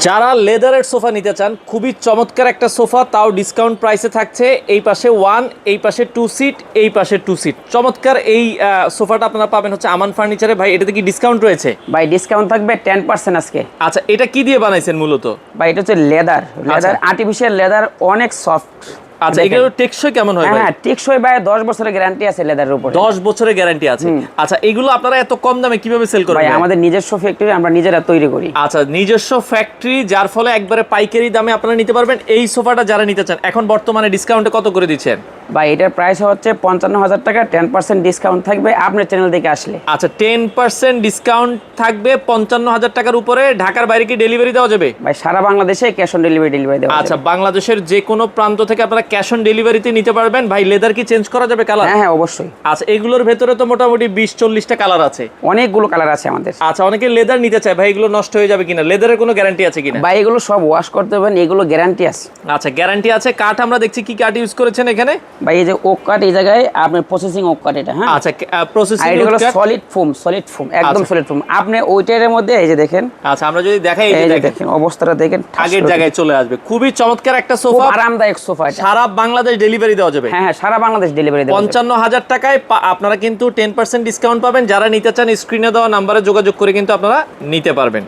যারা লেদারের সোফা নিতে চান, খুবই চমৎকার একটা সোফা, তাও ডিসকাউন্ট প্রাইসে থাকছে। এই পাশে 1, এই পাশে 2 সিট, এই পাশে 2 সিট। চমৎকার এই সোফাটা আপনারা পাবেন হচ্ছে আমান ফার্নিচারে। ভাই এটাতে কি ডিসকাউন্ট রয়েছে? ভাই ডিসকাউন্ট থাকবে 10% আজকে। আচ্ছা, এটা কি দিয়ে বানাইছেন মূলত? ভাই এটা হচ্ছে লেদার, আর্টিফিশিয়াল লেদার, অনেক সফট। আচ্ছা, এগুলো টেকসই কেমন হয় ভাই? হ্যাঁ, টেকসই ভাই, 10 বছরের গ্যারান্টি আছে লেদারের উপরে। 10 বছরের গ্যারান্টি আছে। আচ্ছা, এগুলো আপনারা এত কম দামে কিভাবে সেল করেন? ভাই আমাদের নিজস্ব ফ্যাক্টরি, আমরা নিজেরা তৈরি করি। আচ্ছা, নিজস্ব ফ্যাক্টরি, যার ফলে একবারে পাইকারি দামে আপনারা নিতে পারবেন। এই সোফাটা যারা নিতে চান, এখন বর্তমানে ডিসকাউন্টে কত করে দিচ্ছেন? ভাই এটার প্রাইস হচ্ছে 55,000 টাকা, 10% ডিসকাউন্ট থাকবে আপনার চ্যানেল থেকে আসলে। আচ্ছা, 10% ডিসকাউন্ট থাকবে 55,000 টাকার উপরে। ঢাকার বাইরে কি ডেলিভারি দেওয়া যাবে? ভাই সারা বাংলাদেশে ক্যাশ অন ডেলিভারি দেওয়া যাবে। আচ্ছা, বাংলাদেশের যে কোনো প্রান্ত থেকে আপনারা ক্যাশ অন ডেলিভারিতে নিতে পারবেন। ভাই লেদার কি চেঞ্জ করা যাবে কালার? হ্যাঁ, অবশ্যই। আচ্ছা, এগুলোর ভেতরে তো মোটামুটি 20-40টা কালার আছে। অনেকগুলো কালার আছে আমাদের। আচ্ছা, অনেকে লেদার নিতে চায়, ভাই এগুলো নষ্ট হয়ে যাবে কিনা? লেদারের কোনো গ্যারান্টি আছে কিনা? ভাই এগুলো সব ওয়াশ করতে হবে, এগুলো গ্যারান্টি আছে। আচ্ছা, গ্যারান্টি আছে। কাঠ আমরা দেখছি, কি কাঠ ইউজ করেছেন এখানে? ভাই এই যে ওক কাঠ, এই জায়গায় আপনার প্রসেসিং ওক কাঠ এটা। হ্যাঁ, আচ্ছা, প্রসেসিং এগুলো সলিড ফোম, একদম সলিড ফোম। আপনি ওইটার মধ্যে এই যে দেখেন। আচ্ছা, আমরা যদি দেখাই, এই যে দেখেন অবস্থাটা দেখেন, আগের জায়গায় চলে আসবে। খুবই চমৎকার একটা সোফা, আরামদায়ক সোফা। সারা বাংলাদেশ ডেলিভারি দেওয়া যাবে। হ্যাঁ, সারা বাংলাদেশ ডেলিভারি দেওয়া যাবে। 55,000 টাকায় আপনারা কিন্তু 10% ডিসকাউন্ট পাবেন। যারা নিতে চান, স্ক্রিনে দেওয়া নাম্বারে যোগাযোগ করে কিন্তু আপনারা নিতে পারবেন।